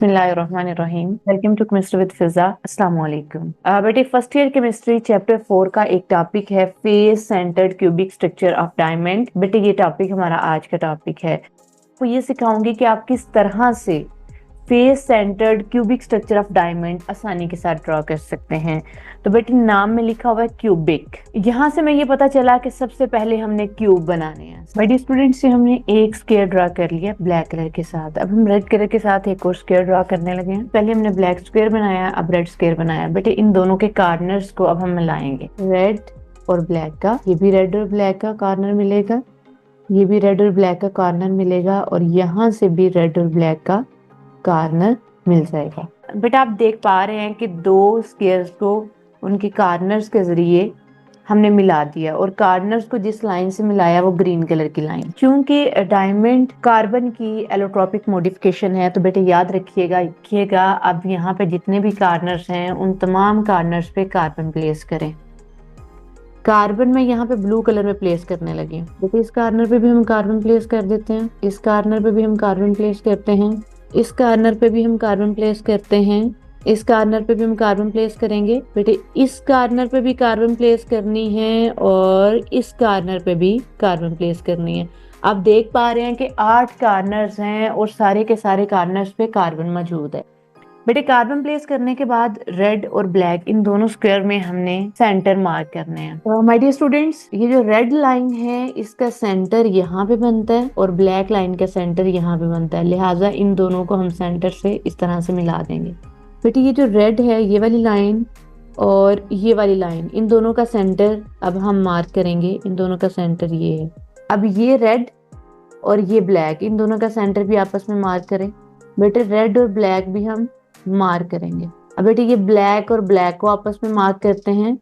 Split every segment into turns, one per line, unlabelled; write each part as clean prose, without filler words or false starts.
बिस्मिल्लाहिर्रहमानिर्रहीम। Welcome to chemistry with फिजा। अस्सलाम वालेकुम। बेटे, फर्स्ट ईयर केमिस्ट्री चैप्टर 4 का एक टॉपिक है face centred cubic structure of diamond. बेटे, ये टॉपिक हमारा आज का टॉपिक है। तो ये सिखाऊंगी कि आप किस तरह से face centred cubic structure of diamond आसानी के साथ ड्रॉ कर सकते हैं। तो बेटे, नाम में लिखा हुआ है क्यूबिक। यहाँ से मैं ये पता चला कि सबसे पहले हमने क्यूब बनाने हैं। मेरे स्टूडेंट से हमने एक स्क्वायर ड्रॉ कर लिया ब्लैक कलर के साथ। अब हम रेड कलर के साथ एक और स्क्वायर ड्रॉ करने लगे हैं। पहले हमने ब्लैक स्क्वायर बनाया, अब रेड स्क्वायर बनाया। बेटे, इन दोनों के कॉर्नर्स को अब हम मिलाएंगे। रेड और ब्लैक का, ये भी रेड और ब्लैक का कॉर्नर मिलेगा, ये भी रेड और ब्लैक का कॉर्नर मिलेगा, और यहाँ से भी रेड और ब्लैक का कॉर्नर मिल जाएगा। बेटा, आप देख पा रहे हैं कि दो स्क्वायर्स को उनके कॉर्नर्स के जरिए हमने मिला दिया, और कॉर्नर्स को जिस लाइन से मिलाया वो ग्रीन कलर की लाइन। क्योंकि डायमंड कार्बन की एलोट्रोपिक मॉडिफिकेशन है, तो बेटे याद रखिएगा अब यहाँ पे जितने भी कॉर्नर्स हैं उन तमाम कॉर्नर्स पे कार्बन प्लेस करें। कार्बन में यहाँ पे ब्लू कलर में प्लेस करने लगे। देखिए, इस कॉर्नर पे भी हम कार्बन प्लेस कर देते हैं, इस कॉर्नर पे भी हम कार्बन प्लेस करते हैं, इस कॉर्नर पे भी हम कार्बन प्लेस करते हैं, इस कॉर्नर पे भी हम कार्बन प्लेस करेंगे। बेटे, इस कॉर्नर पे भी कार्बन प्लेस करनी है और इस कॉर्नर पे भी कार्बन प्लेस करनी है। आप देख पा रहे हैं कि 8 कॉर्नर्स हैं और सारे के सारे कॉर्नर्स पे कार्बन मौजूद है। बेटे, कार्बन प्लेस करने के बाद रेड और ब्लैक इन दोनों स्क्वायर में हमने सेंटर मार्क करने हैं। तो माय डियर स्टूडेंट्स, ये जो रेड लाइन है इसका सेंटर यहाँ पे बनता है और ब्लैक लाइन का सेंटर यहाँ पे बनता है, लिहाजा इन दोनों को हम सेंटर से इस तरह से मिला देंगे। बेटे, ये जो रेड है ये वाली लाइन और ये वाली लाइन, इन दोनों का सेंटर अब हम मार्क करेंगे। इन दोनों का सेंटर ये है। अब ये रेड और ये ब्लैक, इन दोनों का सेंटर भी आपस में मार्क करें। बेटे, रेड और ब्लैक भी हम मार्क करेंगे। अब बेटे, ये ब्लैक और ब्लैक को आपस में मार्क करते हैं।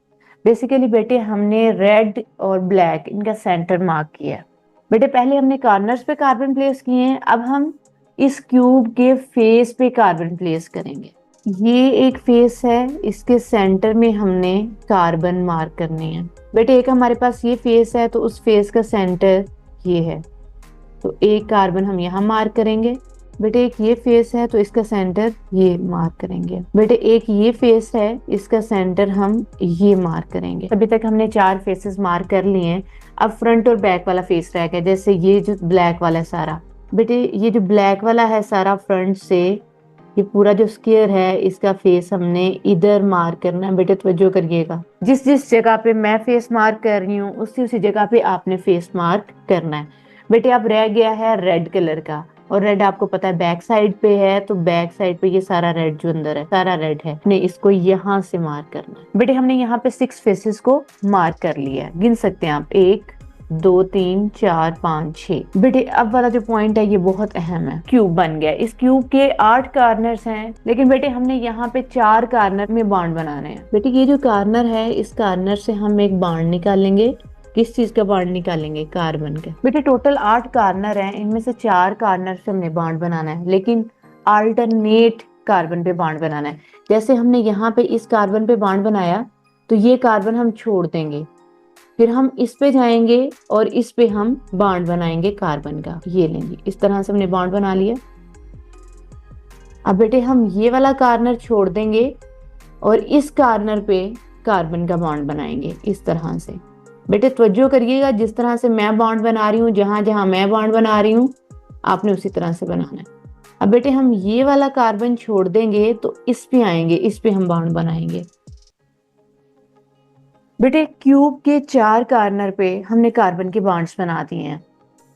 बेसिकली बेटे, हमने रेड और ब्लैक इनका सेंटर मार्क किया। बेटे, पहले हमने कॉर्नर्स पे कार्बन प्लेस किए हैं, अब हम इस क्यूब के फेस पे कार्बन प्लेस करेंगे। ये एक फेस है, इसके सेंटर में हमने कार्बन मार्क करने हैं। बेटे, एक हमारे पास ये फेस है तो उस फेस का सेंटर ये है, तो एक कार्बन हम यहाँ मार्क करेंगे। बेटे, एक ये फेस है तो इसका सेंटर ये मार्क करेंगे। बेटे, एक ये फेस है, इसका सेंटर हम ये मार्क करेंगे। अभी तक हमने 4 फेसेस मार्क कर लिए हैं। अब फ्रंट और बैक वाला फेस रह गया, जैसे ये जो ब्लैक वाला है सारा। बेटे, ये जो ब्लैक वाला है सारा फ्रंट से, ये पूरा जो स्क्वायर है इसका फेस हमने इधर मार्क करना है। बेटे, तवज्जो करिएगा, जिस जिस जगह पे मैं फेस मार्क कर रही हूँ उसी जगह पे आपने फेस मार्क करना है। बेटे, अब रह गया है रेड कलर का, और रेड आपको पता है बैक साइड पे है, तो बैक साइड पे ये सारा रेड जो अंदर है सारा रेड है, हमने इसको यहाँ से मार्क करना है। बेटे, हमने यहाँ पे 6 फेसेस को मार्क कर लिया है। गिन सकते हैं आप, 1 2 3 4 5 6। बेटे, अब वाला जो पॉइंट है ये बहुत अहम है। क्यूब बन गया। इस क्यूब के 8 कॉर्नर्स हैं, लेकिन बेटे हमने यहाँ पे 4 कॉर्नर में बाउंड बनाने हैं। बेटे, ये जो कॉर्नर है इस कॉर्नर से हम एक बाउंड निकालेंगे। किस चीज का बाउंड निकालेंगे? कार्बन के। बेटे, टोटल 8 कॉर्नर हैं, इनमें से 4 कॉर्नर से हमने बाउंड बनाना है, लेकिन अल्टरनेट कार्बन पे बाउंड बनाना है। जैसे हमने यहाँ पे इस कार्बन पे बाउंड बनाया तो ये कार्बन हम छोड़ देंगे, फिर हम इस पे जाएंगे और इस पे हम बाउंड बनाएंगे कार्बन का। ये लेंगे, इस तरह से हमने बाउंड बना लिया। अब बेटे, हम ये वाला कॉर्नर छोड़ देंगे और इस कॉर्नर पे कार्बन का बाउंड बनाएंगे इस तरह से। बेटे, तवज्जो करिएगा, जिस तरह से मैं बाउंड बना रही हूँ, जहां जहां मैं बाउंड बना रही हूँ आपने उसी तरह से बनाना है। अब बेटे, हम ये वाला कार्बन छोड़ देंगे तो इस पे आएंगे, इस पे हम बाउंड बनाएंगे। बेटे, क्यूब के 4 कॉर्नर पे हमने कार्बन के बॉन्ड्स बना दिए हैं।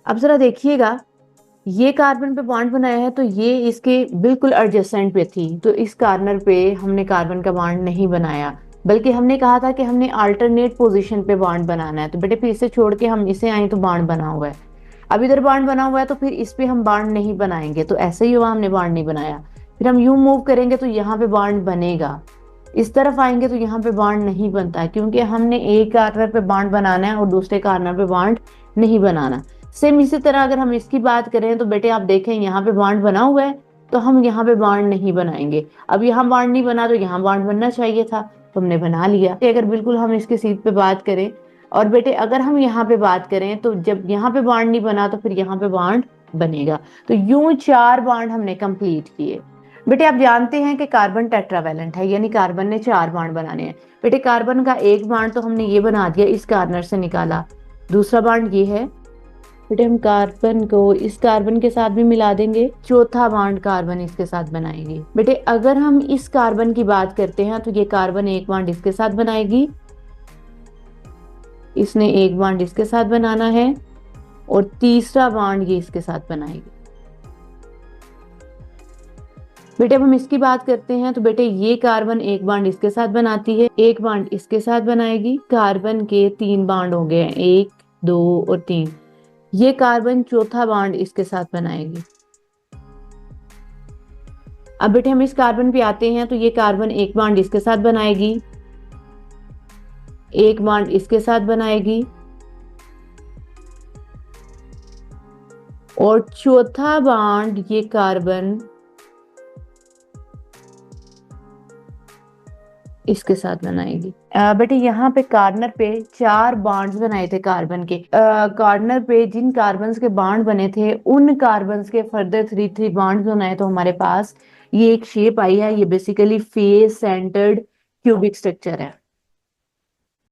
अब जरा देखिएगा, ये कार्बन पे बॉन्ड बनाया है तो ये इसके बिल्कुल एडजेसेंट पे थी, तो इस कॉर्नर पे हमने कार्बन का बॉन्ड नहीं बनाया, बल्कि हमने कहा था कि हमने अल्टरनेट पोजीशन पे बॉन्ड बनाना है। तो बेटे, फिर इसे छोड़ के हम इसे आए तो बॉन्ड बना हुआ है। अब इधर बॉन्ड बना हुआ है तो फिर इस पे हम बॉन्ड नहीं बनाएंगे, तो ऐसे ही हुआ, हमने बॉन्ड नहीं बनाया। फिर हम यूं मूव करेंगे तो यहाँ पे बॉन्ड बनेगा, इस तरफ आएंगे तो यहाँ पे बॉन्ड नहीं बनता, क्योंकि हमने एक कॉर्नर पे बॉन्ड बनाना है और दूसरे कॉर्नर पे बॉन्ड नहीं बनाना। सेम इसी तरह अगर हम इसकी बात करें तो बेटे आप देखें, यहाँ पे बॉन्ड बना हुआ है तो हम यहाँ पे बॉन्ड नहीं बनाएंगे। अब यहाँ बॉन्ड नहीं बना तो यहाँ बॉन्ड बनना चाहिए था, तो हमने बना लिया। अगर बिल्कुल हम इसके सीध पे बात करें, और बेटे अगर हम यहाँ पे बात करें तो जब यहाँ पे बॉन्ड नहीं बना तो फिर यहाँ पे बॉन्ड बनेगा। तो यूं 4 बॉन्ड हमने कंप्लीट किए। बेटे आप जानते हैं कि कार्बन टेट्रावेलेंट है, यानी कार्बन ने 4 बॉन्ड बनाने हैं। बेटे कार्बन का एक बॉन्ड तो हमने ये बना दिया, इस कॉर्नर से निकाला। दूसरा बॉन्ड ये है, बेटे हम कार्बन को इस कार्बन के साथ भी मिला देंगे। चौथा बॉन्ड कार्बन इसके साथ बनाएगी। बेटे अगर हम इस कार्बन की बात करते हैं तो ये कार्बन एक बॉन्ड इसके साथ बनाएगी, इसने एक बॉन्ड इसके साथ बनाना है, और तीसरा बॉन्ड ये इसके साथ बनाएगी। बेटे अब हम इसकी बात करते हैं तो बेटे ये कार्बन एक बॉन्ड इसके साथ बनाती है, एक बॉन्ड इसके साथ बनाएगी। कार्बन के 3 बॉन्ड हो गए हैं, 1 2 और 3। ये कार्बन चौथा बॉन्ड इसके साथ बनाएगी। अब बेटे हम इस कार्बन पे आते हैं तो ये कार्बन एक बॉन्ड इसके साथ बनाएगी, एक बॉन्ड इसके साथ बनाएगी, और चौथा बॉन्ड ये कार्बन इसके साथ बनाएगी। बेटे यहाँ पे कॉर्नर पे 4 बॉन्ड्स बनाए थे कार्बन के। कॉर्नर पे जिन कार्बन्स के बॉन्ड बने थे उन कार्बन्स के फर्दर 3 बॉन्ड्स बनाए तो हमारे पास ये एक शेप आई है। ये basically face centred cubic structure है।